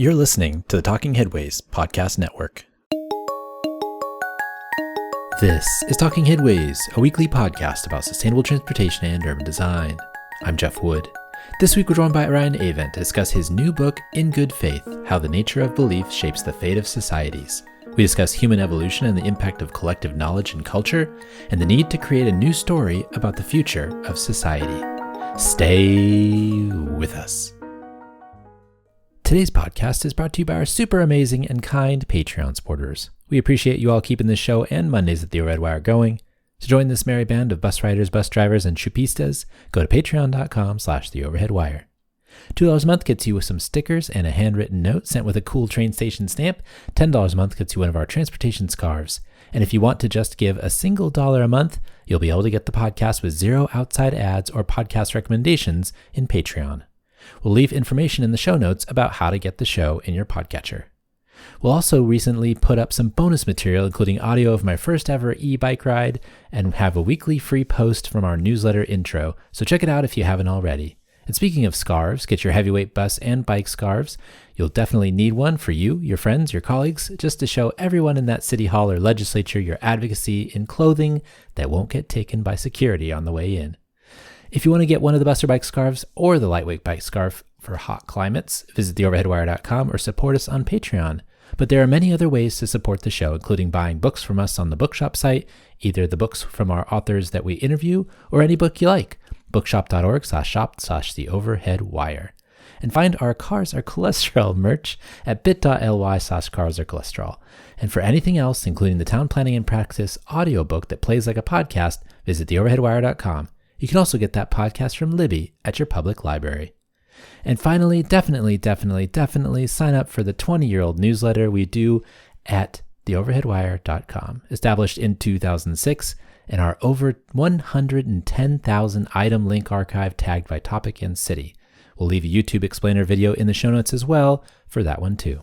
You're listening to the Talking Headways Podcast Network. This is Talking Headways, a weekly podcast about sustainable transportation and urban design. I'm Jeff Wood. This week we're joined by Ryan Avent to discuss his new book, In Good Faith, How the Nature of Belief Shapes the Fate of Societies. We discuss human evolution and the impact of collective knowledge and culture, and the need to create a new story about the future of society. Stay with us. Today's podcast is brought to you by our super amazing and kind Patreon supporters. We appreciate you all keeping this show and Mondays at the Overhead Wire going. To join this merry band of bus riders, bus drivers, and chupistas, go to patreon.com/theoverheadwire. $2 a month gets you some stickers and a handwritten note sent with a cool train station stamp. $10 a month gets you one of our transportation scarves. And if you want to just give a single $1 a month, you'll be able to get the podcast with 0 outside ads or podcast recommendations in Patreon. We'll leave information in the show notes about how to get the show in your podcatcher. We'll also recently put up some bonus material, including audio of my first ever e-bike ride, and have a weekly free post from our newsletter intro, so check it out if you haven't already. And speaking of scarves, get your heavyweight bus and bike scarves. You'll definitely need one for you, your friends, your colleagues, just to show everyone in that city hall or legislature your advocacy in clothing that won't get taken by security on the way in. If you want to get one of the bus or bike scarves or the lightweight bike scarf for hot climates, visit theoverheadwire.com or support us on Patreon. But there are many other ways to support the show, including buying books from us on the bookshop site, either the books from our authors that we interview or any book you like. bookshop.org/shop/theoverheadwire. And find our Cars Are Cholesterol merch at bit.ly/carsarecholesterol. And for anything else, including the Town Planning and Practice audiobook that plays like a podcast, visit theoverheadwire.com. You can also get that podcast from Libby at your public library. And finally, definitely sign up for the 20-year-old newsletter we do at theoverheadwire.com, established in 2006, and our over 110,000 item link archive tagged by topic and city. We'll leave a YouTube explainer video in the show notes as well for that one too.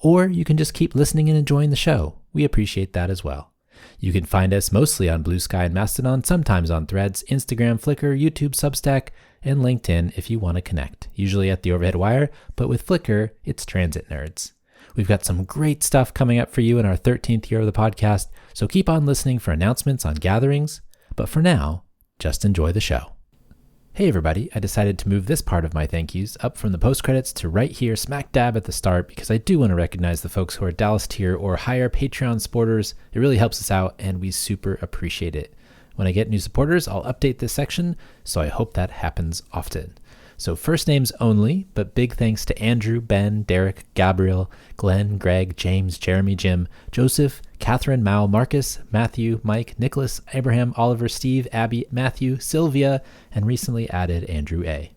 Or you can just keep listening and enjoying the show. We appreciate that as well. You can find us mostly on Blue Sky and Mastodon, sometimes on Threads, Instagram, Flickr, YouTube, Substack, and LinkedIn if you want to connect, usually at the Overhead Wire, but with Flickr, it's Transit Nerds. We've got some great stuff coming up for you in our 13th year of the podcast, so keep on listening for announcements on gatherings, but for now, just enjoy the show. Hey everybody, I decided to move this part of my thank yous up from the post-credits to right here smack dab at the start because I do want to recognize the folks who are Dallas tier or higher Patreon supporters. It really helps us out and we super appreciate it. When I get new supporters, I'll update this section, so I hope that happens often. So first names only, but big thanks to Andrew, Ben, Derek, Gabriel, Glenn, Greg, James, Jeremy, Jim, Joseph, Catherine, Mal, Marcus, Matthew, Mike, Nicholas, Abraham, Oliver, Steve, Abby, Matthew, Sylvia, and recently added Andrew A.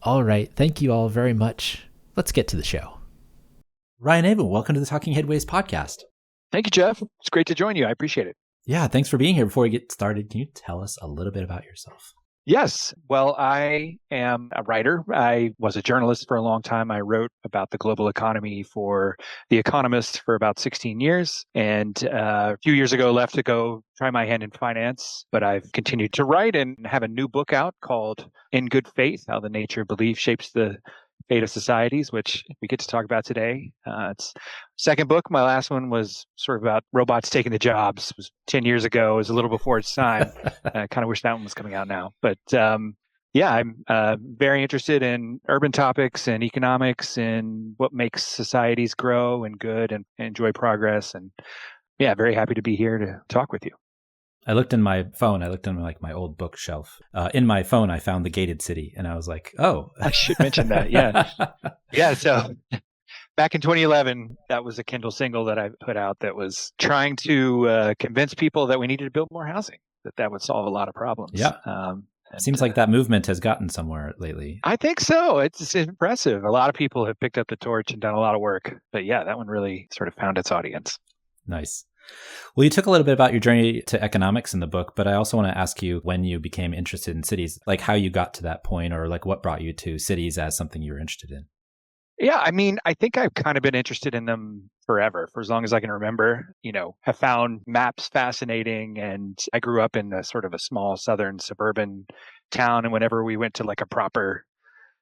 All right, thank you all very much. Let's get to the show. Ryan Avent, welcome to the Talking Headways podcast. Thank you, Jeff. It's great to join you. I appreciate it. Yeah, thanks for being here. Before we get started, can you tell us a little bit about yourself? Yes. Well, I am a writer. I was a journalist for a long time. I wrote about the global economy for The Economist for about 16 years. And a few years ago, left to go try my hand in finance. But I've continued to write and have a new book out called In Good Faith, How the Nature of Belief Shapes the Fate of Societies, which we get to talk about today. It's second book. My last one was sort of about robots taking the jobs. It was 10 years ago. It was a little before its time. I kind of wish that one was coming out now. But yeah, I'm very interested in urban topics and economics and what makes societies grow and good and enjoy progress. And yeah, very happy to be here to talk with you. I looked in my phone. I looked in like my old bookshelf. In my phone, I found The Gated City, and I was like, "Oh, I should mention that." Yeah, yeah. So back in 2011, that was a Kindle single that I put out that was trying to convince people that we needed to build more housing, that would solve a lot of problems. Yeah. Seems like that movement has gotten somewhere lately. I think so. It's impressive. A lot of people have picked up the torch and done a lot of work. But yeah, that one really sort of found its audience. Nice. Well, you took a little bit about your journey to economics in the book, but I also want to ask you when you became interested in cities, like how you got to that point or like what brought you to cities as something you were interested in. Yeah, I mean, I think I've kind of been interested in them forever, for as long as I can remember. Have found maps fascinating, and I grew up in a sort of a small southern suburban town, and whenever we went to like a proper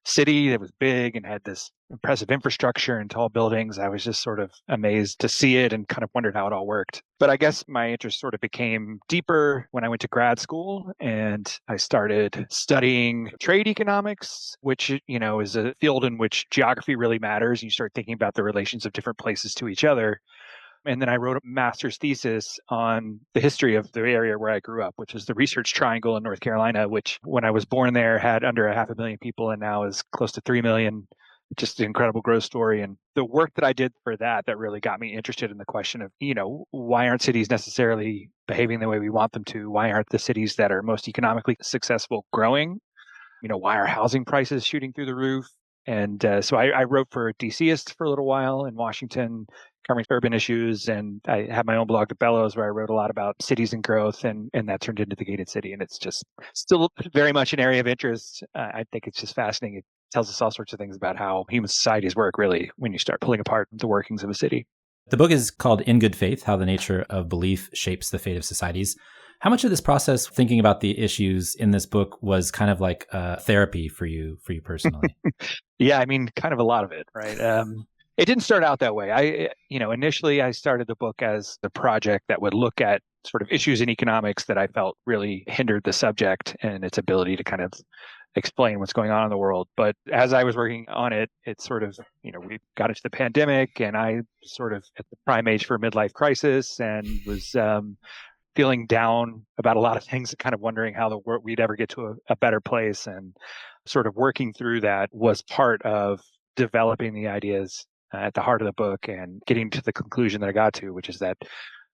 city that was big and had this impressive infrastructure and tall buildings. I was just sort of amazed to see it and kind of wondered how it all worked. But I guess my interest sort of became deeper when I went to grad school and I started studying trade economics, which, is a field in which geography really matters. You start thinking about the relations of different places to each other. And then I wrote a master's thesis on the history of the area where I grew up, which is the Research Triangle in North Carolina, which when I was born there had under 500,000 people and now is close to 3 million. Just an incredible growth story. And the work that I did for that really got me interested in the question of, why aren't cities necessarily behaving the way we want them to? Why aren't the cities that are most economically successful growing? Why are housing prices shooting through the roof? And so I wrote for DCist for a little while in Washington, covering urban issues. And I had my own blog, The Bellows, where I wrote a lot about cities and growth. And that turned into The Gated City. And it's just still very much an area of interest. I think it's just fascinating. It tells us all sorts of things about how human societies work, really, when you start pulling apart the workings of a city. The book is called In Good Faith, How the Nature of Belief Shapes the Fate of Societies. How much of this process, thinking about the issues in this book, was kind of like therapy for you personally? Yeah, I mean, kind of a lot of it, right? It didn't start out that way. Initially I started the book as a project that would look at sort of issues in economics that I felt really hindered the subject and its ability to kind of explain what's going on in the world. But as I was working on it, it sort of, we got into the pandemic and I sort of at the prime age for a midlife crisis and was feeling down about a lot of things and kind of wondering how the world we'd ever get to a better place. And sort of working through that was part of developing the ideas at the heart of the book and getting to the conclusion that I got to, which is that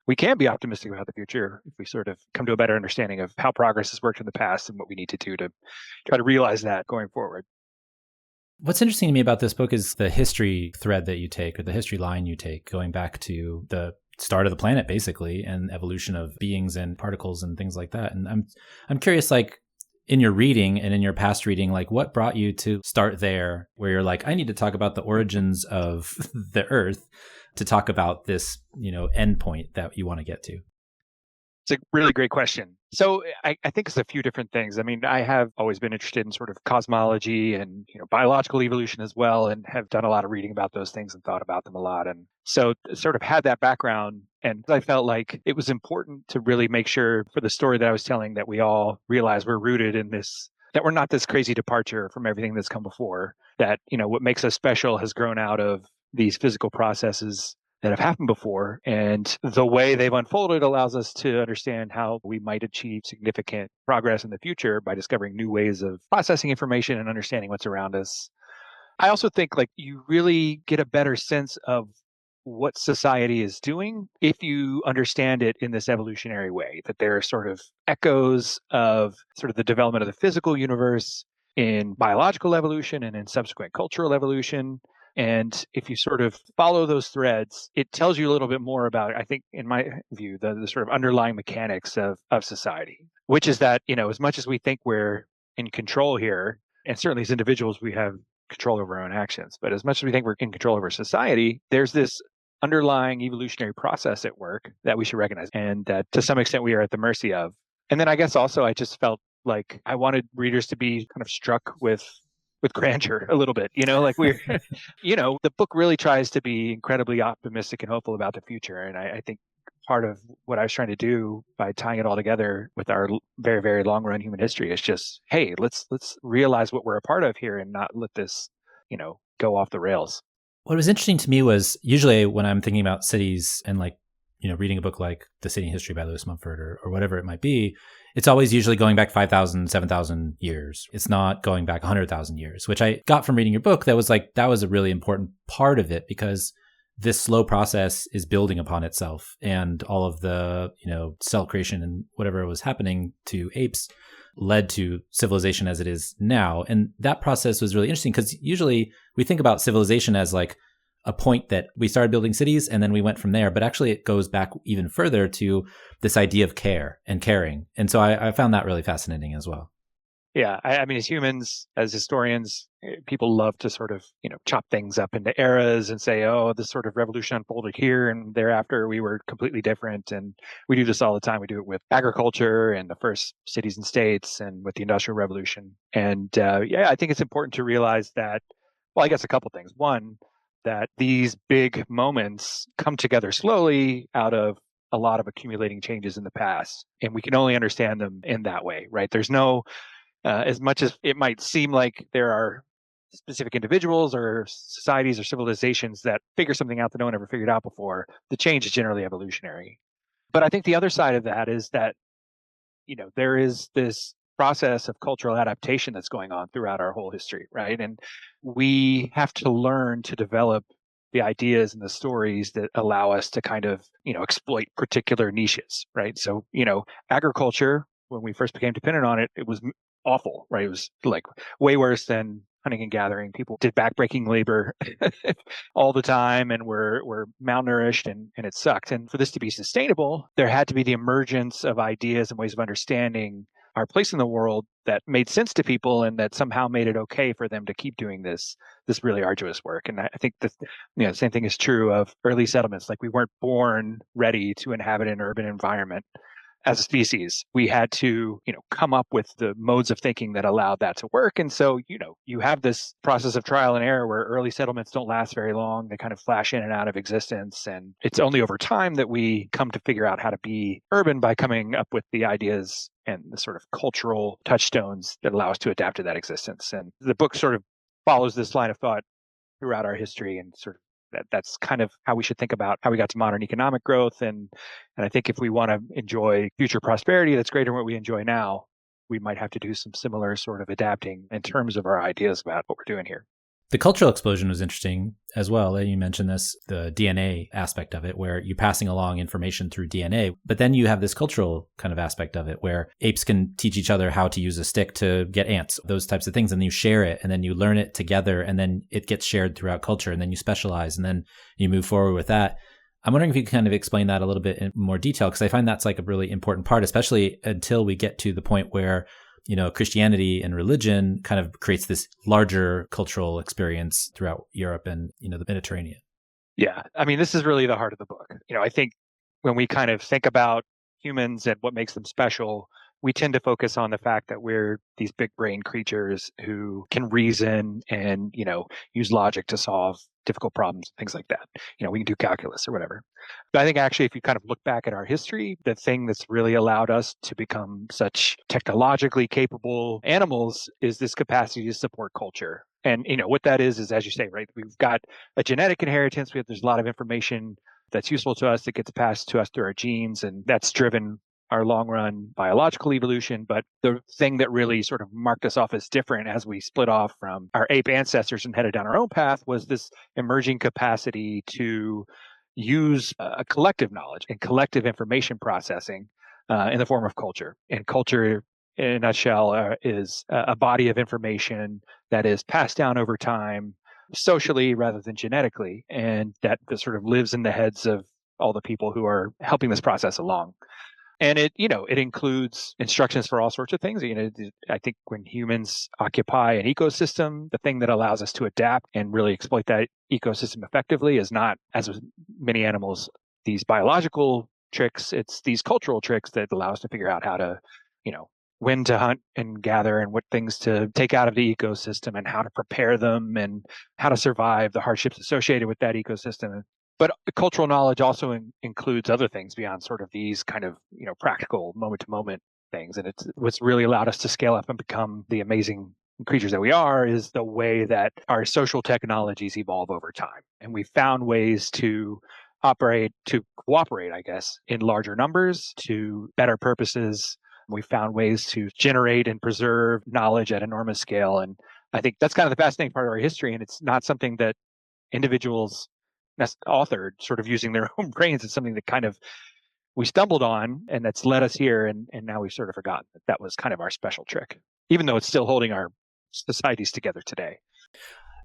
we can be optimistic about the future if we sort of come to a better understanding of how progress has worked in the past and what we need to do to try to realize that going forward. What's interesting to me about this book is the history thread that you take, or the history line you take, going back to the start of the planet, basically, and evolution of beings and particles and things like that. And I'm curious, like, in your reading and in your past reading, like, what brought you to start there, where you're like, I need to talk about the origins of the Earth to talk about this, endpoint that you want to get to? It's a really great question. So I think it's a few different things. I mean, I have always been interested in sort of cosmology and biological evolution as well, and have done a lot of reading about those things and thought about them a lot. And so sort of had that background. And I felt like it was important to really make sure for the story that I was telling that we all realize we're rooted in this, that we're not this crazy departure from everything that's come before, that, what makes us special has grown out of these physical processes that have happened before. And the way they've unfolded allows us to understand how we might achieve significant progress in the future by discovering new ways of processing information and understanding what's around us. I also think like you really get a better sense of what society is doing if you understand it in this evolutionary way, that there are sort of echoes of sort of the development of the physical universe in biological evolution and in subsequent cultural evolution. And if you sort of follow those threads, it tells you a little bit more about, I think, in my view, the sort of underlying mechanics of society, which is that, as much as we think we're in control here, and certainly as individuals, we have control over our own actions, but as much as we think we're in control over society, there's this underlying evolutionary process at work that we should recognize and that to some extent we are at the mercy of. And then I guess also I just felt like I wanted readers to be kind of struck with grandeur a little bit, like we're, the book really tries to be incredibly optimistic and hopeful about the future. And I think part of what I was trying to do by tying it all together with our very, very long run human history is just, hey, let's realize what we're a part of here and not let this, go off the rails. What was interesting to me was usually when I'm thinking about cities and like, reading a book like The City in History by Lewis Mumford or whatever it might be, it's always usually going back 5,000, 7,000 years. It's not going back 100,000 years, which I got from reading your book. That was a really important part of it because this slow process is building upon itself, and all of the, cell creation and whatever was happening to apes led to civilization as it is now. And that process was really interesting because usually we think about civilization as like a point that we started building cities and then we went from there. But actually it goes back even further to this idea of care and caring. And so I found that really fascinating as well. Yeah, I mean, as humans, as historians, people love to sort of, chop things up into eras and say, oh, this sort of revolution unfolded here and thereafter we were completely different. And we do this all the time. We do it with agriculture and the first cities and states and with the Industrial Revolution. And yeah, I think it's important to realize that, well, I guess a couple things. One, that these big moments come together slowly out of a lot of accumulating changes in the past. And we can only understand them in that way, right? There's no as much as it might seem like there are specific individuals or societies or civilizations that figure something out that no one ever figured out before, the change is generally evolutionary. But I think the other side of that is that, there is this process of cultural adaptation that's going on throughout our whole history, right? And we have to learn to develop the ideas and the stories that allow us to kind of, exploit particular niches, right? So, agriculture, when we first became dependent on it, it was awful, right? It was like way worse than hunting and gathering. People did backbreaking labor all the time and were malnourished and it sucked. And for this to be sustainable, there had to be the emergence of ideas and ways of understanding our place in the world that made sense to people and that somehow made it okay for them to keep doing this really arduous work. And I think that the same thing is true of early settlements. Like we weren't born ready to inhabit an urban environment as a species. We had to, come up with the modes of thinking that allowed that to work. And so, you have this process of trial and error where early settlements don't last very long. They kind of flash in and out of existence. And it's only over time that we come to figure out how to be urban by coming up with the ideas and the sort of cultural touchstones that allow us to adapt to that existence. And the book sort of follows this line of thought throughout our history and sort of that's kind of how we should think about how we got to modern economic growth. And I think if we want to enjoy future prosperity that's greater than what we enjoy now, we might have to do some similar sort of adapting in terms of our ideas about what we're doing here. The cultural explosion was interesting as well. You mentioned this, the DNA aspect of it, where you're passing along information through DNA. But then you have this cultural kind of aspect of it where apes can teach each other how to use a stick to get ants, those types of things. And you share it and then you learn it together and then it gets shared throughout culture and then you specialize and then you move forward with that. I'm wondering if you can kind of explain that a little bit in more detail, because I find that's like a really important part, especially until we get to the point where Christianity and religion kind of creates this larger cultural experience throughout Europe and, the Mediterranean. Yeah. I mean, this is really the heart of the book. I think when we kind of think about humans and what makes them special, we tend to focus on the fact that we're these big brain creatures who can reason and, use logic to solve difficult problems, things like that. We can do calculus or whatever. But I think actually, if you kind of look back at our history, the thing that's really allowed us to become such technologically capable animals is this capacity to support culture. And, what that is, as you say, right, we've got a genetic inheritance. There's a lot of information that's useful to us that gets passed to us through our genes, and that's driven our long run biological evolution. But the thing that really sort of marked us off as different as we split off from our ape ancestors and headed down our own path was this emerging capacity to use a collective knowledge and collective information processing in the form of culture. And culture, in a nutshell, is a body of information that is passed down over time socially rather than genetically, and that sort of lives in the heads of all the people who are helping this process along. And it includes instructions for all sorts of things. I think when humans occupy an ecosystem, the thing that allows us to adapt and really exploit that ecosystem effectively is not, as with many animals, these biological tricks. It's these cultural tricks that allow us to figure out how to, when to hunt and gather and what things to take out of the ecosystem and how to prepare them and how to survive the hardships associated with that ecosystem. But cultural knowledge also includes other things beyond sort of these kind of, practical moment to moment things. And it's what's really allowed us to scale up and become the amazing creatures that we are is the way that our social technologies evolve over time. And we found ways to cooperate, I guess, in larger numbers to better purposes. We found ways to generate and preserve knowledge at enormous scale. And I think that's kind of the fascinating part of our history. And it's not something that individuals authored sort of using their own brains. It's something that kind of we stumbled on and that's led us here. And now we've sort of forgotten that was kind of our special trick, even though it's still holding our societies together today.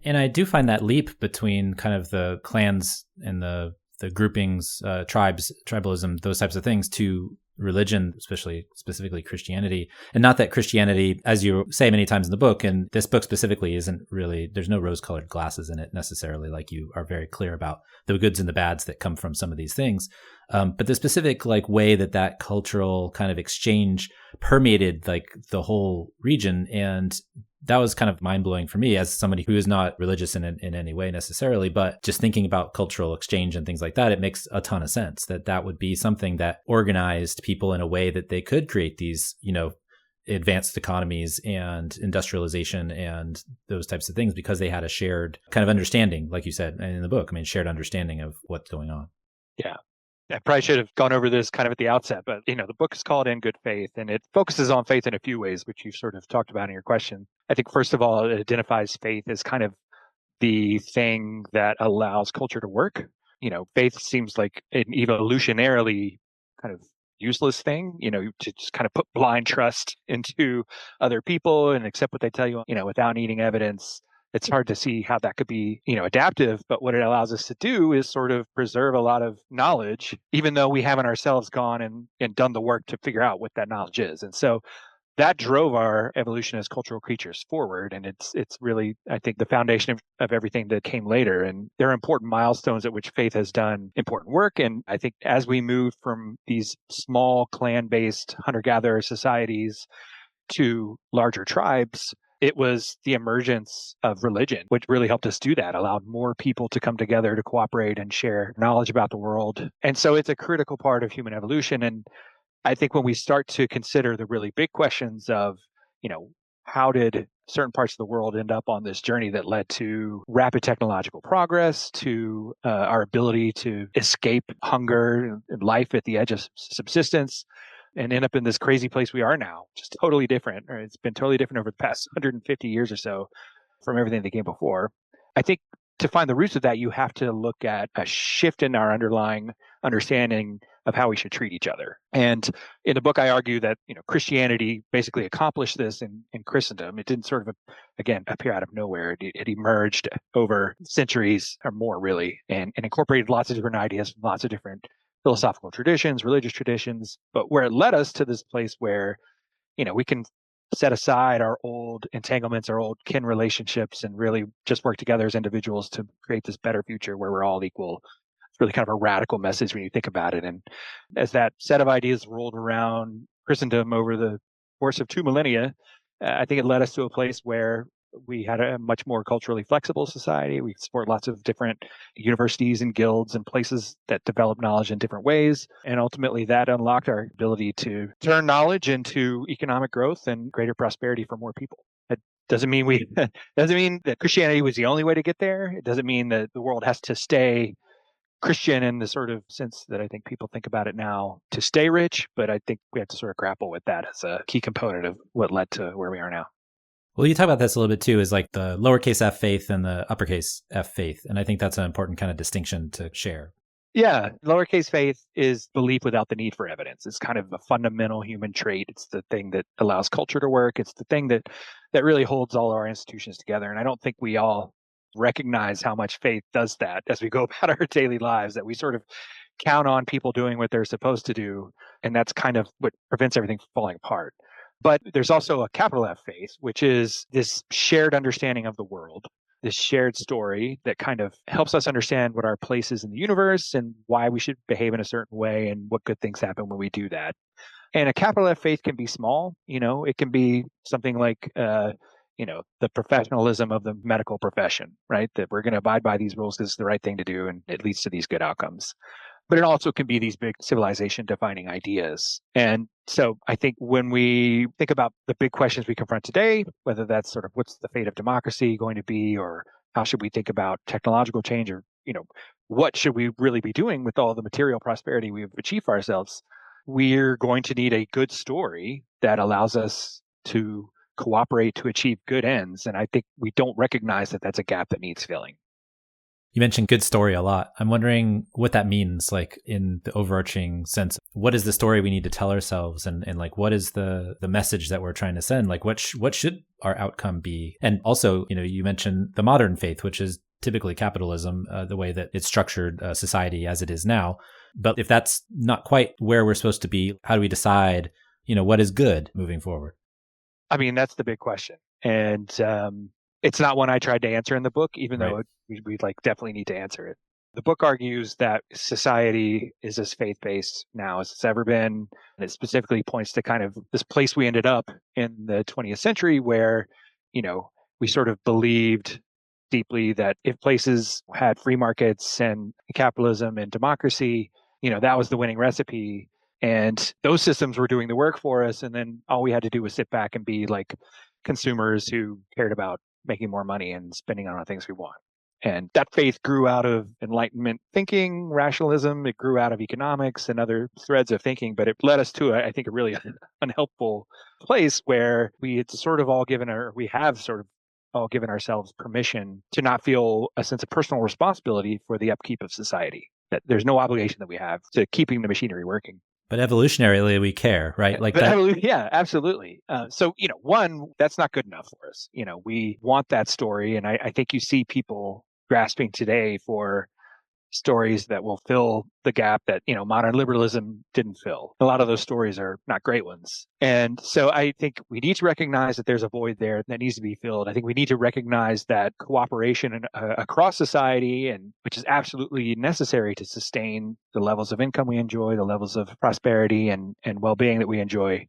And I do find that leap between kind of the clans and the groupings, tribes, tribalism, those types of things to religion, especially specifically Christianity. And not that Christianity, as you say many times in the book, and this book specifically isn't really, there's no rose-colored glasses in it necessarily, like you are very clear about the goods and the bads that come from some of these things. But the specific like way that cultural kind of exchange permeated like the whole region, and that was kind of mind-blowing for me as somebody who is not religious in any way necessarily, but just thinking about cultural exchange and things like that, it makes a ton of sense that would be something that organized people in a way that they could create these, advanced economies and industrialization and those types of things, because they had a shared kind of understanding, like you said in the book, shared understanding of what's going on. Yeah. I probably should have gone over this kind of at the outset, but the book is called In Good Faith, and it focuses on faith in a few ways, which you've sort of talked about in your question. I think first of all, it identifies faith as kind of the thing that allows culture to work. Faith seems like an evolutionarily kind of useless thing, to just kind of put blind trust into other people and accept what they tell you, without needing evidence. It's hard to see how that could be, adaptive, but what it allows us to do is sort of preserve a lot of knowledge, even though we haven't ourselves gone and done the work to figure out what that knowledge is. And so that drove our evolution as cultural creatures forward. And it's really, I think, the foundation of everything that came later. And there are important milestones at which faith has done important work. And I think as we move from these small clan-based hunter-gatherer societies to larger tribes, it was the emergence of religion, which really helped us do that, allowed more people to come together to cooperate and share knowledge about the world. And so it's a critical part of human evolution. And I think when we start to consider the really big questions of, how did certain parts of the world end up on this journey that led to rapid technological progress, to our ability to escape hunger and life at the edge of subsistence, and end up in this crazy place we are now, just totally different. Or it's been totally different over the past 150 years or so from everything that came before. I think to find the roots of that, you have to look at a shift in our underlying understanding of how we should treat each other. And in the book, I argue that Christianity basically accomplished this in Christendom. It didn't sort of, again, appear out of nowhere. It emerged over centuries or more, really, and incorporated lots of different ideas from lots of different philosophical traditions, religious traditions. But where it led us to this place where, we can set aside our old entanglements, our old kin relationships, and really just work together as individuals to create this better future where we're all equal. It's really kind of a radical message when you think about it. And as that set of ideas rolled around Christendom over the course of 2 millennia, I think it led us to a place where we had a much more culturally flexible society. We support lots of different universities and guilds and places that develop knowledge in different ways. And ultimately that unlocked our ability to turn knowledge into economic growth and greater prosperity for more people. It doesn't mean doesn't mean that Christianity was the only way to get there. It doesn't mean that the world has to stay Christian in the sort of sense that I think people think about it now to stay rich. But I think we have to sort of grapple with that as a key component of what led to where we are now. Well, you talk about this a little bit too, is like the lowercase f faith and the uppercase f faith. And I think that's an important kind of distinction to share. Yeah. Lowercase faith is belief without the need for evidence. It's kind of a fundamental human trait. It's the thing that allows culture to work. It's the thing that really holds all our institutions together. And I don't think we all recognize how much faith does that as we go about our daily lives, that we sort of count on people doing what they're supposed to do. And that's kind of what prevents everything from falling apart. But there's also a capital F faith, which is this shared understanding of the world, this shared story that kind of helps us understand what our place is in the universe and why we should behave in a certain way and what good things happen when we do that. And a capital F faith can be small. It can be something like, the professionalism of the medical profession, right? That we're going to abide by these rules because it's the right thing to do and it leads to these good outcomes. But it also can be these big civilization defining ideas. And so I think when we think about the big questions we confront today, whether that's sort of what's the fate of democracy going to be, or how should we think about technological change, or, what should we really be doing with all the material prosperity we've achieved for ourselves, we're going to need a good story that allows us to cooperate to achieve good ends. And I think we don't recognize that that's a gap that needs filling. You mentioned good story a lot. I'm wondering what that means, like in the overarching sense. What is the story we need to tell ourselves? And like, what is the message that we're trying to send? Like, what should our outcome be? And also, you mentioned the modern faith, which is typically capitalism, the way that it's structured society as it is now. But if that's not quite where we're supposed to be, how do we decide, what is good moving forward? I mean, that's the big question. And it's not one I tried to answer in the book, even though we definitely need to answer it. The book argues that society is as faith-based now as it's ever been. And it specifically points to kind of this place we ended up in the 20th century where, we sort of believed deeply that if places had free markets and capitalism and democracy, that was the winning recipe. And those systems were doing the work for us. And then all we had to do was sit back and be like consumers who cared about making more money and spending on the things we want. And that faith grew out of Enlightenment thinking, rationalism. It grew out of economics and other threads of thinking, but it led us to, I think, a really unhelpful place where we have sort of all given ourselves permission to not feel a sense of personal responsibility for the upkeep of society. That there's no obligation that we have to keeping the machinery working. But evolutionarily, we care, right? Yeah, absolutely. So, one, that's not good enough for us. We want that story. And I think you see people grasping today for stories that will fill the gap that, modern liberalism didn't fill. A lot of those stories are not great ones. And so I think we need to recognize that there's a void there that needs to be filled. I think we need to recognize that cooperation across society, and which is absolutely necessary to sustain the levels of income we enjoy, the levels of prosperity and well-being that we enjoy,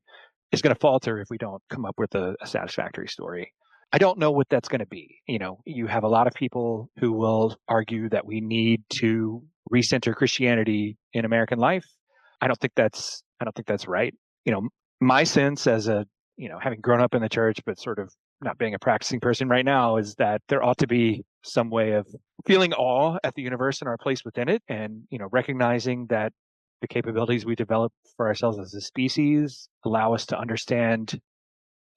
is going to falter if we don't come up with a satisfactory story. I don't know what that's going to be. You have a lot of people who will argue that we need to recenter Christianity in American life. I don't think that's right. My sense as having grown up in the church, but sort of not being a practicing person right now, is that there ought to be some way of feeling awe at the universe and our place within it. And, recognizing that the capabilities we develop for ourselves as a species allow us to understand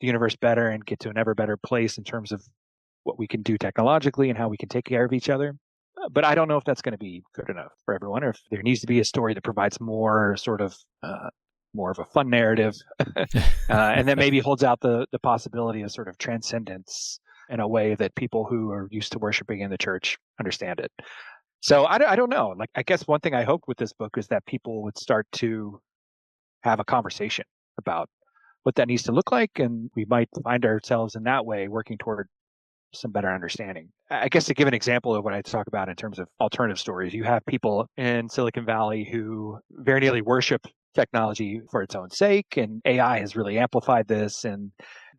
the universe better and get to an ever better place in terms of what we can do technologically and how we can take care of each other. But I don't know if that's going to be good enough for everyone, or if there needs to be a story that provides more sort of more of a fun narrative, and that maybe holds out the possibility of sort of transcendence in a way that people who are used to worshiping in the church understand it. So I don't know. I guess one thing I hoped with this book is that people would start to have a conversation about what that needs to look like, and we might find ourselves in that way working toward some better understanding. I guess to give an example of what I talk about in terms of alternative stories, you have people in Silicon Valley who very nearly worship technology for its own sake, and AI has really amplified this, and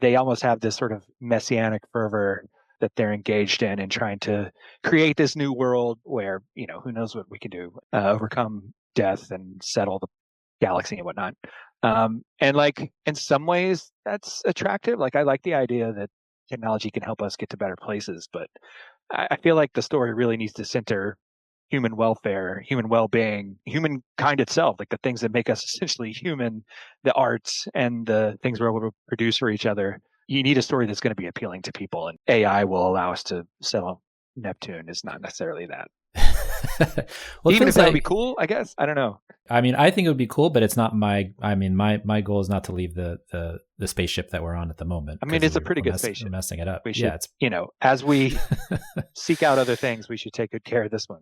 they almost have this sort of messianic fervor that they're engaged in trying to create this new world where, who knows what we can do, overcome death and settle the galaxy and whatnot. And in some ways that's attractive. I like the idea that technology can help us get to better places, but I feel like the story really needs to center human welfare, human well-being, humankind itself, the things that make us essentially human, the arts and the things we're able to produce for each other. You need a story that's going to be appealing to people, and AI will allow us to settle Neptune is not necessarily that. Well, even if that would be cool, I guess. I don't know. I mean, I think it would be cool, but it's not my goal is not to leave the spaceship that we're on at the moment. I mean, it's a pretty good spaceship. We're messing it up. We should, as we seek out other things, we should take good care of this one.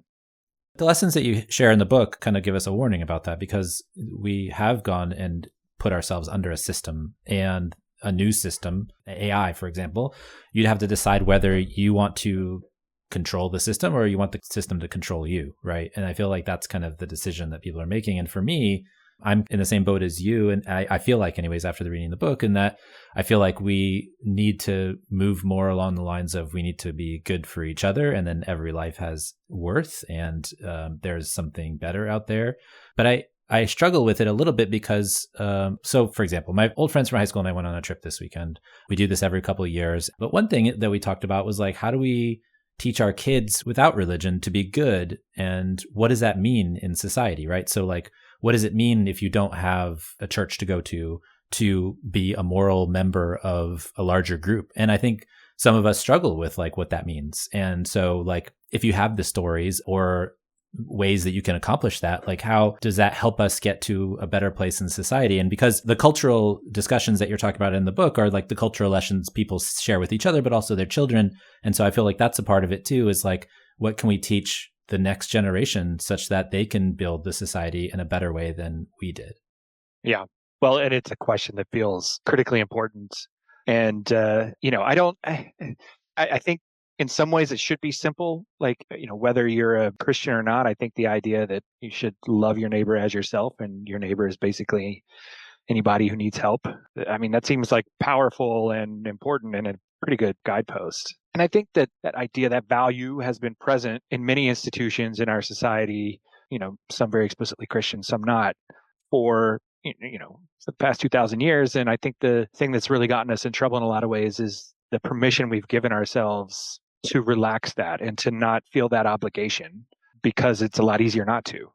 The lessons that you share in the book kind of give us a warning about that, because we have gone and put ourselves under a system, and a new system, AI, for example. You'd have to decide whether you want to control the system or you want the system to control you, right? And I feel like that's kind of the decision that people are making. And for me, I'm in the same boat as you. And I feel like, anyways, after reading the book, and that I feel like we need to move more along the lines of we need to be good for each other. And then every life has worth, and there's something better out there. But I struggle with it a little bit because, so for example, my old friends from high school and I went on a trip this weekend. We do this every couple of years. But one thing that we talked about was how do we teach our kids without religion to be good? And what does that mean in society, right? So what does it mean if you don't have a church to go to be a moral member of a larger group? And I think some of us struggle with what that means. And so if you have the stories or ways that you can accomplish that, how does that help us get to a better place in society? And because the cultural discussions that you're talking about in the book are the cultural lessons people share with each other, but also their children. And so I feel like that's a part of it too, is what can we teach the next generation such that they can build the society in a better way than we did? Yeah. Well, and it's a question that feels critically important. And, I think in some ways it should be simple. Like, whether you're a Christian or not, I think the idea that you should love your neighbor as yourself and your neighbor is basically anybody who needs help. I mean, that seems like powerful and important and a pretty good guidepost. And I think that that idea, that value has been present in many institutions in our society, some very explicitly Christian, some not, for the past 2,000 years. And I think the thing that's really gotten us in trouble in a lot of ways is the permission we've given ourselves to relax that and to not feel that obligation, because it's a lot easier not to.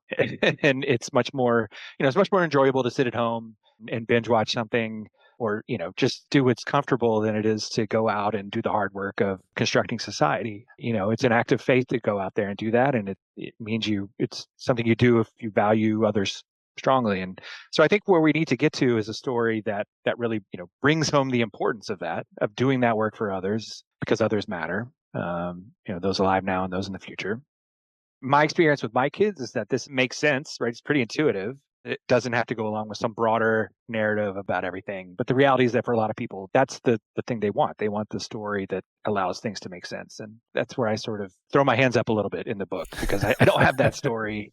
And it's much more, it's much more enjoyable to sit at home and binge watch something, or, just do what's comfortable, than it is to go out and do the hard work of constructing society. It's an act of faith to go out there and do that. And it means it's something you do if you value others strongly. And so I think where we need to get to is a story that really, brings home the importance of that, of doing that work for others, because others matter, those alive now and those in the future. My experience with my kids is that this makes sense, right? It's pretty intuitive. It doesn't have to go along with some broader narrative about everything. But the reality is that for a lot of people, that's the thing they want. They want the story that allows things to make sense. And that's where I sort of throw my hands up a little bit in the book, because I don't have that story.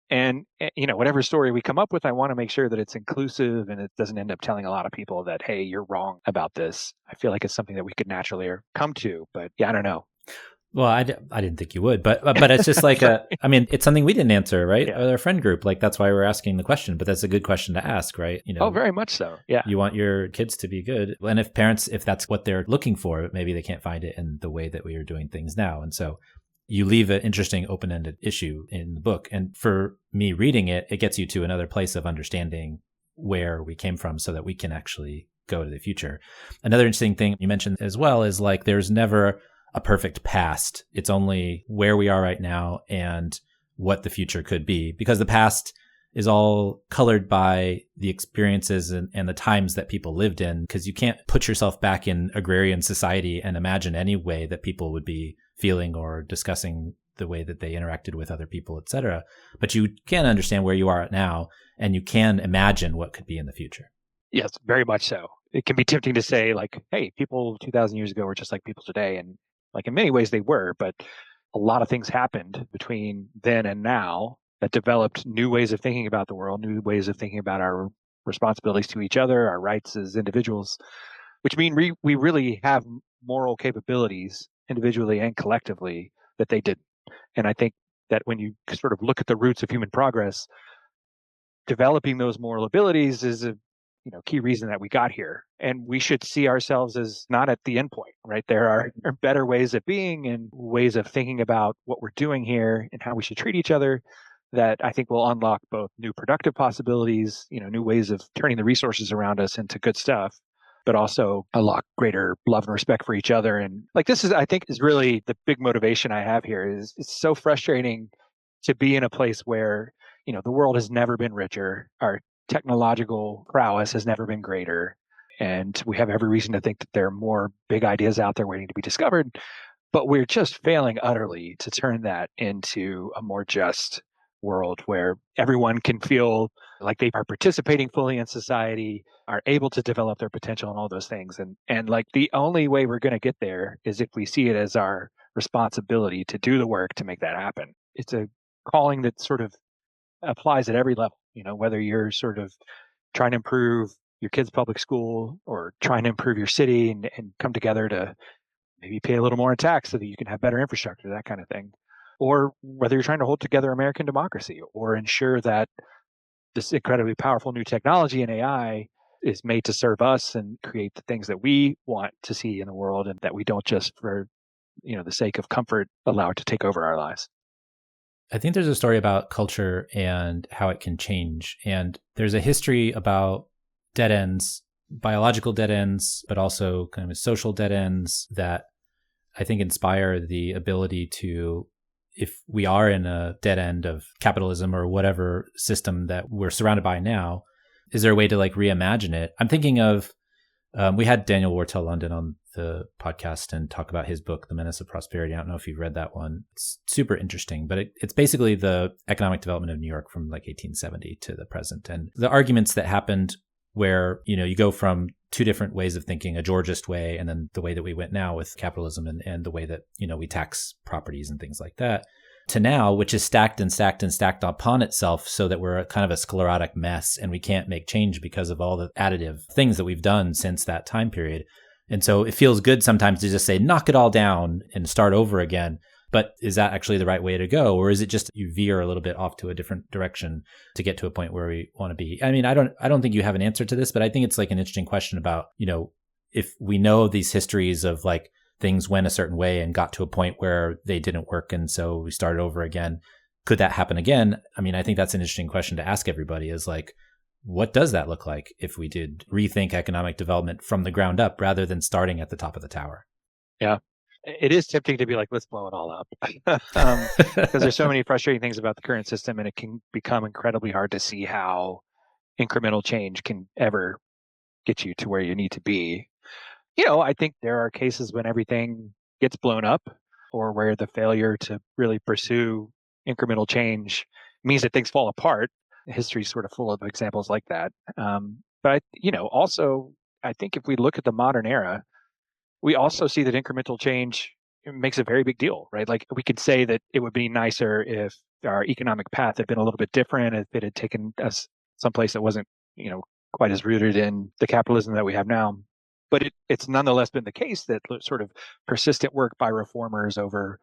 And whatever story we come up with, I want to make sure that it's inclusive and it doesn't end up telling a lot of people that, hey, you're wrong about this. I feel like it's something that we could naturally come to. But yeah, I don't know. Well, I didn't think you would, but it's just like it's something we didn't answer, right? Yeah. Our friend group, like that's why we're asking the question, but that's a good question to ask, right? Oh, very much so. Yeah. You want your kids to be good. And if that's what they're looking for, maybe they can't find it in the way that we are doing things now. And so you leave an interesting open-ended issue in the book. And for me reading it, it gets you to another place of understanding where we came from so that we can actually go to the future. Another interesting thing you mentioned as well is like there's never a perfect past. It's only where we are right now and what the future could be, because the past is all colored by the experiences and the times that people lived in, because you can't put yourself back in agrarian society and imagine any way that people would be feeling or discussing the way that they interacted with other people, etc. But you can understand where you are at now, and you can imagine what could be in the future. Yes, very much so. It can be tempting to say like, hey, people 2,000 years ago were just like people today. And like in many ways they were, but a lot of things happened between then and now that developed new ways of thinking about the world, new ways of thinking about our responsibilities to each other, our rights as individuals, which mean we really have moral capabilities individually and collectively that they didn't. And I think that when you sort of look at the roots of human progress, developing those moral abilities is a key reason that we got here. And we should see ourselves as not at the end point, right? There are better ways of being and ways of thinking about what we're doing here and how we should treat each other that I think will unlock both new productive possibilities, new ways of turning the resources around us into good stuff, but also unlock greater love and respect for each other. And like this is, I think, is really the big motivation I have here. Is it's so frustrating to be in a place where, the world has never been richer. Our technological prowess has never been greater. And we have every reason to think that there are more big ideas out there waiting to be discovered. But we're just failing utterly to turn that into a more just world where everyone can feel like they are participating fully in society, are able to develop their potential and all those things. And like the only way we're going to get there is if we see it as our responsibility to do the work to make that happen. It's a calling that sort of applies at every level, whether you're sort of trying to improve your kid's public school or trying to improve your city and come together to maybe pay a little more in tax so that you can have better infrastructure, that kind of thing. Or whether you're trying to hold together American democracy or ensure that this incredibly powerful new technology and AI is made to serve us and create the things that we want to see in the world, and that we don't just for, the sake of comfort, allow it to take over our lives. I think there's a story about culture and how it can change. And there's a history about dead ends, biological dead ends, but also kind of social dead ends that I think inspire the ability to, if we are in a dead end of capitalism or whatever system that we're surrounded by now, is there a way to like reimagine it? I'm thinking of, we had Daniel Wartel London on the podcast and talk about his book, The Menace of Prosperity. I don't know if you've read that one. It's super interesting, but it's basically the economic development of New York from like 1870 to the present. And the arguments that happened where, you go from two different ways of thinking, a Georgist way, and then the way that we went now with capitalism and the way that, we tax properties and things like that, to now, which is stacked and stacked and stacked upon itself so that we're kind of a sclerotic mess and we can't make change because of all the additive things that we've done since that time period. And so it feels good sometimes to just say, knock it all down and start over again. But is that actually the right way to go? Or is it just you veer a little bit off to a different direction to get to a point where we want to be? I mean, I don't think you have an answer to this, but I think it's like an interesting question about, if we know these histories of like things went a certain way and got to a point where they didn't work. And so we started over again. Could that happen again? I mean, I think that's an interesting question to ask everybody is like, what does that look like if we did rethink economic development from the ground up rather than starting at the top of the tower? Yeah. It is tempting to be like, let's blow it all up because there's so many frustrating things about the current system, and it can become incredibly hard to see how incremental change can ever get you to where you need to be. I think there are cases when everything gets blown up or where the failure to really pursue incremental change means that things fall apart. History is sort of full of examples like that. But, also, I think if we look at the modern era, we also see that incremental change makes a very big deal, right? Like we could say that it would be nicer if our economic path had been a little bit different, if it had taken us someplace that wasn't, quite as rooted in the capitalism that we have now. But it's nonetheless been the case that sort of persistent work by reformers over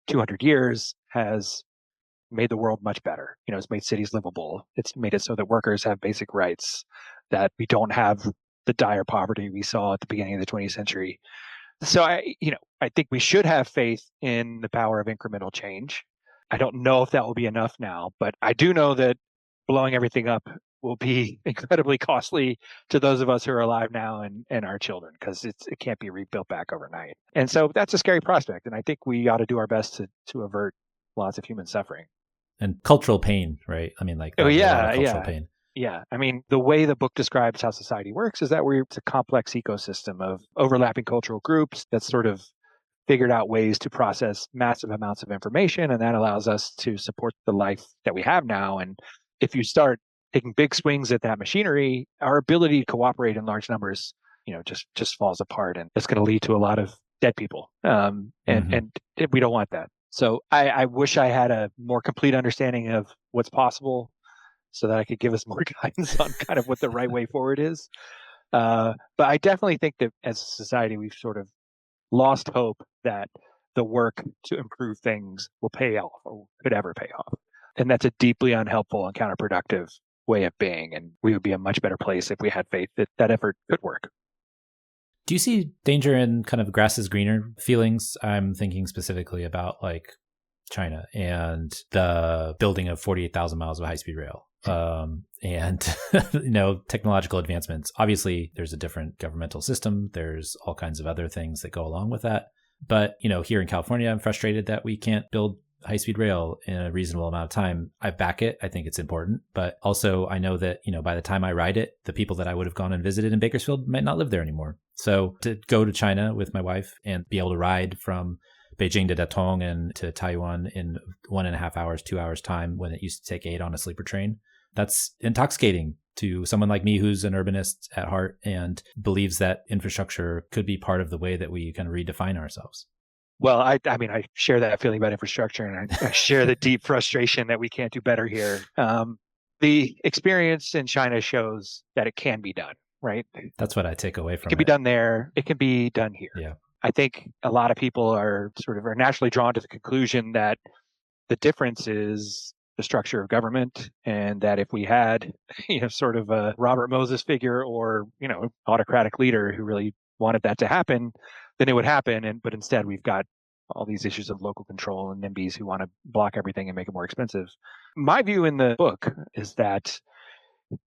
200 years has made the world much better. It's made cities livable. It's made it so that workers have basic rights, that we don't have the dire poverty we saw at the beginning of the 20th century. So I think we should have faith in the power of incremental change. I don't know if that will be enough now, but I do know that blowing everything up will be incredibly costly to those of us who are alive now and our children, because it can't be rebuilt back overnight. And so that's a scary prospect. And I think we ought to do our best to avert lots of human suffering. And cultural pain, right? I mean, like, a lot of cultural pain. Yeah. I mean, the way the book describes how society works is that it's a complex ecosystem of overlapping cultural groups that sort of figured out ways to process massive amounts of information. And that allows us to support the life that we have now. And if you start taking big swings at that machinery, our ability to cooperate in large numbers, just falls apart. And it's going to lead to a lot of dead people. And we don't want that. So I wish I had a more complete understanding of what's possible so that I could give us more guidance on kind of what the right way forward is. But I definitely think that as a society, we've sort of lost hope that the work to improve things will pay off or could ever pay off. And that's a deeply unhelpful and counterproductive way of being. And we would be a much better place if we had faith that that effort could work. Do you see danger in kind of grass is greener feelings? I'm thinking specifically about like China and the building of 48,000 miles of high-speed rail. And, technological advancements. Obviously, there's a different governmental system. There's all kinds of other things that go along with that. But, here in California, I'm frustrated that we can't build high-speed rail in a reasonable amount of time. I back it. I think it's important. But also I know that, by the time I ride it, the people that I would have gone and visited in Bakersfield might not live there anymore. So to go to China with my wife and be able to ride from Beijing to Datong and to Taiwan in 1.5 hours, 2 hours time when it used to take 8 on a sleeper train, that's intoxicating to someone like me who's an urbanist at heart and believes that infrastructure could be part of the way that we kind of redefine ourselves. Well, I mean, I share that feeling about infrastructure, and I share the deep frustration that we can't do better here. The experience in China shows that it can be done, right? That's what I take away from it. It can be done there. It can be done here. Yeah. I think a lot of people are naturally drawn to the conclusion that the difference is the structure of government, and that if we had, sort of a Robert Moses figure or, autocratic leader who really wanted that to happen, then it would happen. But instead we've got all these issues of local control and NIMBYs who want to block everything and make it more expensive. My view in the book is that,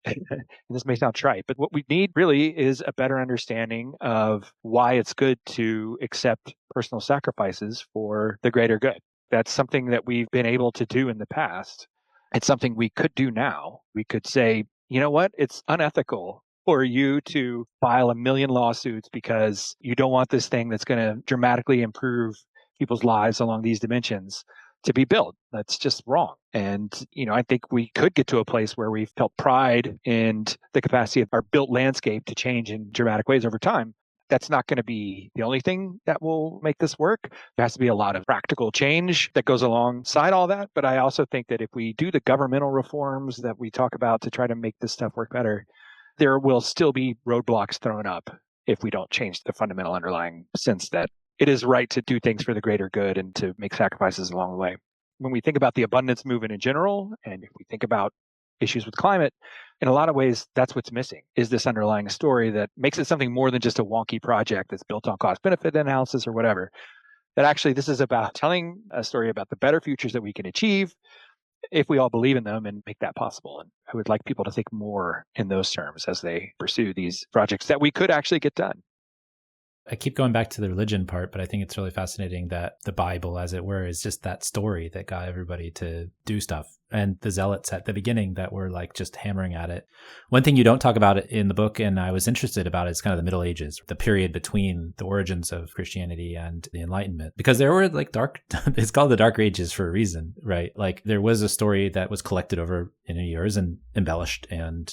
and this may sound trite, but what we need really is a better understanding of why it's good to accept personal sacrifices for the greater good. That's something that we've been able to do in the past. It's something we could do now. We could say, you know what? It's unethical for you to file a million lawsuits because you don't want this thing that's going to dramatically improve people's lives along these dimensions to be built. That's just wrong. And, I think we could get to a place where we felt pride in the capacity of our built landscape to change in dramatic ways over time. That's not going to be the only thing that will make this work. There has to be a lot of practical change that goes alongside all that. But I also think that if we do the governmental reforms that we talk about to try to make this stuff work better, there will still be roadblocks thrown up if we don't change the fundamental underlying sense that it is right to do things for the greater good and to make sacrifices along the way. When we think about the abundance movement in general, and if we think about issues with climate, in a lot of ways, that's what's missing, is this underlying story that makes it something more than just a wonky project that's built on cost benefit analysis or whatever. That actually, this is about telling a story about the better futures that we can achieve if we all believe in them and make that possible. And I would like people to think more in those terms as they pursue these projects that we could actually get done. I keep going back to the religion part, but I think it's really fascinating that the Bible, as it were, is just that story that got everybody to do stuff. And the zealots at the beginning that were like just hammering at it. One thing you don't talk about in the book, and I was interested about, is kind of the Middle Ages, the period between the origins of Christianity and the Enlightenment. Because there were like it's called the Dark Ages for a reason, right? Like there was a story that was collected over many years and embellished. And,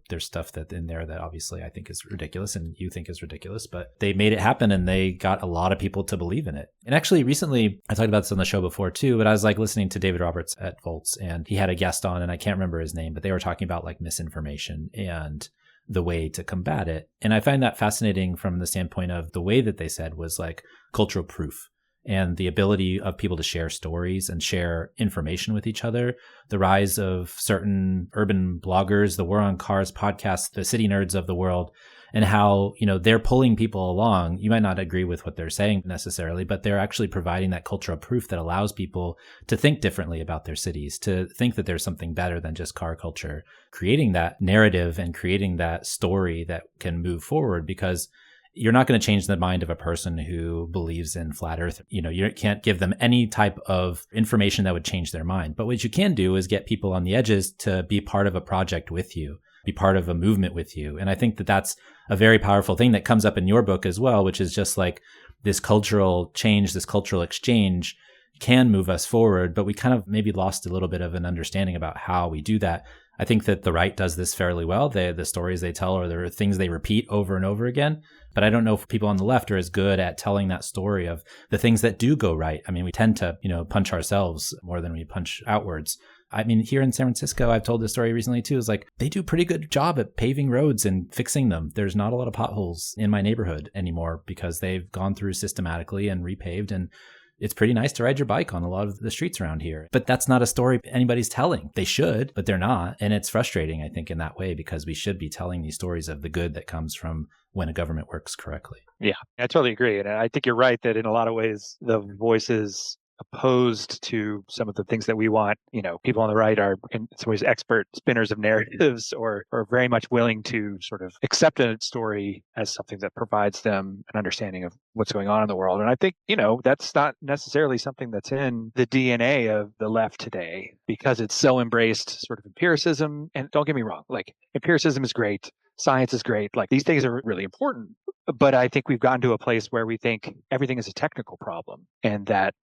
there's stuff that in there that obviously I think is ridiculous and you think is ridiculous, but they made it happen and they got a lot of people to believe in it. And actually recently, I talked about this on the show before too, but I was like listening to David Roberts at Volts, and he had a guest on, and I can't remember his name, but they were talking about like misinformation and the way to combat it. And I find that fascinating from the standpoint of the way that they said was like cultural proof and the ability of people to share stories and share information with each other. The rise of certain urban bloggers, the War on Cars podcast, the city nerds of the world, and how, they're pulling people along. You might not agree with what they're saying necessarily, but they're actually providing that cultural proof that allows people to think differently about their cities, to think that there's something better than just car culture, creating that narrative and creating that story that can move forward, because you're not going to change the mind of a person who believes in flat earth. You can't give them any type of information that would change their mind. But what you can do is get people on the edges to be part of a project with you, be part of a movement with you. And I think that that's a very powerful thing that comes up in your book as well, which is just like this cultural change, this cultural exchange can move us forward, but we kind of maybe lost a little bit of an understanding about how we do that. I think that the right does this fairly well. The stories they tell are the things they repeat over and over again. But I don't know if people on the left are as good at telling that story of the things that do go right. I mean, we tend to, punch ourselves more than we punch outwards. I mean, here in San Francisco, I've told this story recently too, is like they do a pretty good job at paving roads and fixing them. There's not a lot of potholes in my neighborhood anymore because they've gone through systematically and repaved, and it's pretty nice to ride your bike on a lot of the streets around here. But that's not a story anybody's telling. They should, but they're not. And it's frustrating, I think, in that way, because we should be telling these stories of the good that comes from when a government works correctly. Yeah, I totally agree. And I think you're right that in a lot of ways, the voices opposed to some of the things that we want, people on the right are in some ways expert spinners of narratives or very much willing to sort of accept a story as something that provides them an understanding of what's going on in the world. And I think, that's not necessarily something that's in the DNA of the left today, because it's so embraced sort of empiricism. And don't get me wrong, like empiricism is great. Science is great. Like these things are really important. But I think we've gotten to a place where we think everything is a technical problem and that,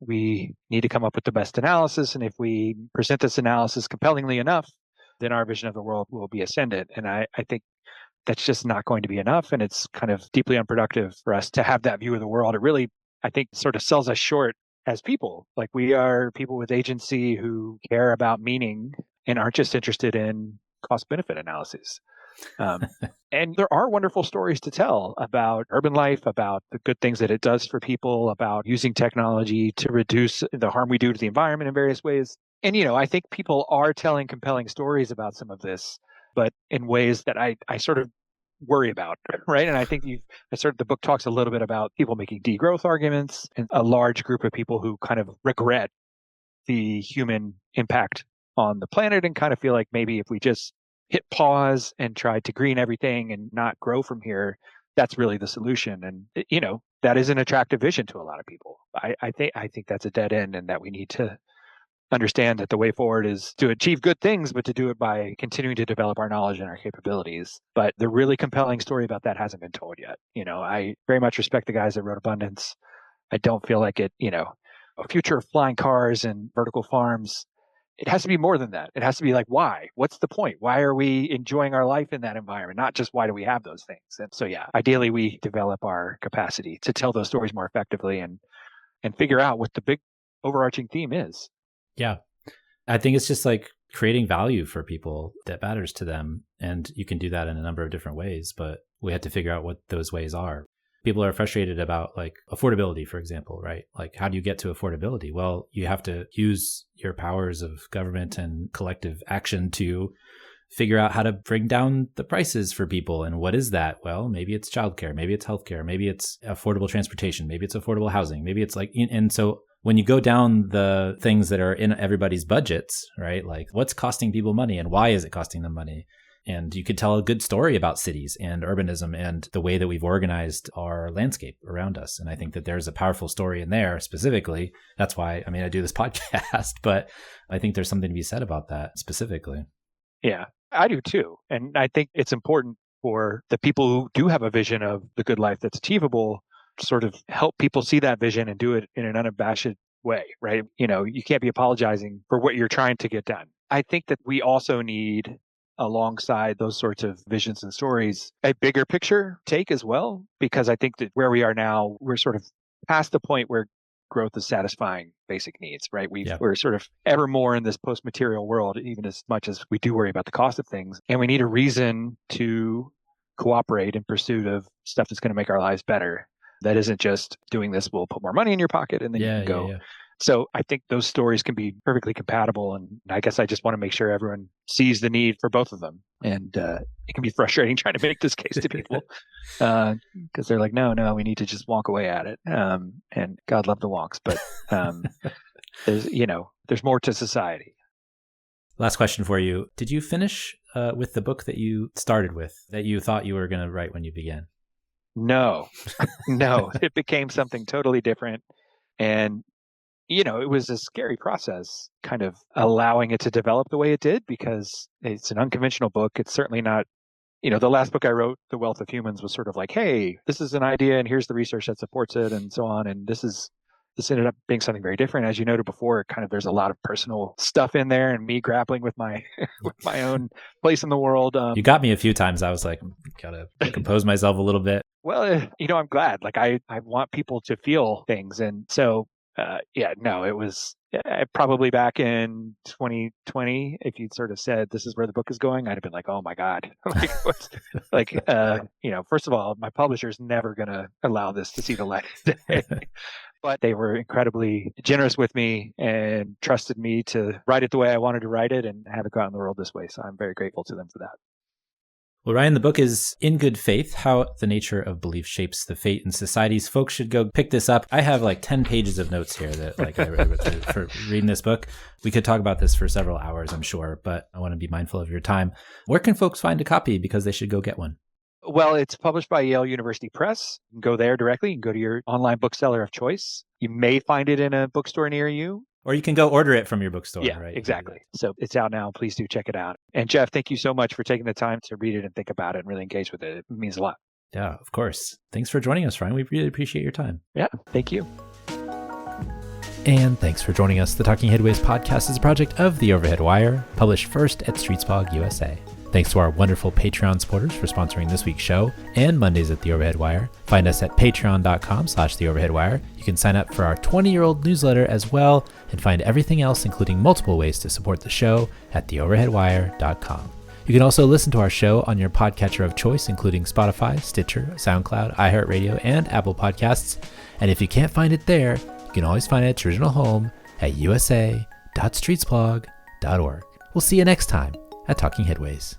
we need to come up with the best analysis. And if we present this analysis compellingly enough, then our vision of the world will be ascendant. And I think that's just not going to be enough. And it's kind of deeply unproductive for us to have that view of the world. It really, I think, sort of sells us short as people. Like we are people with agency who care about meaning and aren't just interested in cost benefit analyses. And there are wonderful stories to tell about urban life, about the good things that it does for people, about using technology to reduce the harm we do to the environment in various ways. And, I think people are telling compelling stories about some of this, but in ways that I sort of worry about, right? And I think the book talks a little bit about people making degrowth arguments and a large group of people who kind of regret the human impact on the planet and kind of feel like maybe if we just hit pause and tried to green everything and not grow from here, that's really the solution. And, that is an attractive vision to a lot of people. I think that's a dead end and that we need to understand that the way forward is to achieve good things, but to do it by continuing to develop our knowledge and our capabilities. But the really compelling story about that hasn't been told yet. I very much respect the guys that wrote Abundance. I don't feel like it, a future of flying cars and vertical farms. It has to be more than that. It has to be like, why? What's the point? Why are we enjoying our life in that environment? Not just why do we have those things? And so, yeah, ideally we develop our capacity to tell those stories more effectively and figure out what the big overarching theme is. Yeah. I think it's just like creating value for people that matters to them. And you can do that in a number of different ways, but we have to figure out what those ways are. People are frustrated about like affordability, for example, right? Like, how do you get to affordability? Well, you have to use your powers of government and collective action to figure out how to bring down the prices for people. And what is that? Well, maybe it's childcare, maybe it's healthcare, maybe it's affordable transportation, maybe it's affordable housing, maybe it's like, and so when you go down the things that are in everybody's budgets, right? Like, what's costing people money and why is it costing them money? And you could tell a good story about cities and urbanism and the way that we've organized our landscape around us. And I think that there's a powerful story in there specifically. That's why, I do this podcast, but I think there's something to be said about that specifically. Yeah, I do too. And I think it's important for the people who do have a vision of the good life that's achievable, sort of help people see that vision and do it in an unabashed way, right? You can't be apologizing for what you're trying to get done. I think that we also need, alongside those sorts of visions and stories, a bigger picture take as well, because I think that where we are now, we're sort of past the point where growth is satisfying basic needs, right? We're sort of ever more in this post-material world, even as much as we do worry about the cost of things. And we need a reason to cooperate in pursuit of stuff that's going to make our lives better. That isn't just doing this, we'll put more money in your pocket and then you can go. Yeah. So I think those stories can be perfectly compatible. And I guess I just want to make sure everyone sees the need for both of them. And it can be frustrating trying to make this case to people because they're like, no, we need to just walk away at it. And God love the wonks. But there's more to society. Last question for you. Did you finish with the book that you started with, that you thought you were going to write when you began? No, it became something totally different. And, it was a scary process kind of allowing it to develop the way it did, because it's an unconventional book. It's certainly not, the last book I wrote, The Wealth of Humans, was sort of like, hey, this is an idea and here's the research that supports it and so on. And this ended up being something very different. As you noted before, kind of there's a lot of personal stuff in there and me grappling with my with my own place in the world. You got me a few times. I was like, gotta compose myself a little bit. Well, I'm glad. Like I want people to feel things. And so, it was probably back in 2020. If you'd sort of said, this is where the book is going, I'd have been like, oh my God. First of all, my publisher's never going to allow this to see the light of day. But they were incredibly generous with me and trusted me to write it the way I wanted to write it and have it go out in the world this way. So I'm very grateful to them for that. Well, Ryan, the book is In Good Faith, How the Nature of Belief Shapes the Fate in Societies. Folks should go pick this up. I have like 10 pages of notes here that I read for reading this book. We could talk about this for several hours, I'm sure, but I want to be mindful of your time. Where can folks find a copy? Because they should go get one. Well, it's published by Yale University Press. You can go there directly. You can go to your online bookseller of choice. You may find it in a bookstore near you. Or you can go order it from your bookstore, yeah, right? Exactly. So it's out now. Please do check it out. And Jeff, thank you so much for taking the time to read it and think about it and really engage with it. It means a lot. Yeah, of course. Thanks for joining us, Ryan. We really appreciate your time. Yeah, thank you. And thanks for joining us. The Talking Headways podcast is a project of The Overhead Wire, published first at Streetsblog USA. Thanks to our wonderful Patreon supporters for sponsoring this week's show and Mondays at The Overhead Wire. Find us at patreon.com/TheOverheadWire. You can sign up for our 20-year-old newsletter as well and find everything else, including multiple ways to support the show, at TheOverheadWire.com. You can also listen to our show on your podcatcher of choice, including Spotify, Stitcher, SoundCloud, iHeartRadio, and Apple Podcasts. And if you can't find it there, you can always find its original home at usa.streetsblog.org. We'll see you next time at Talking Headways.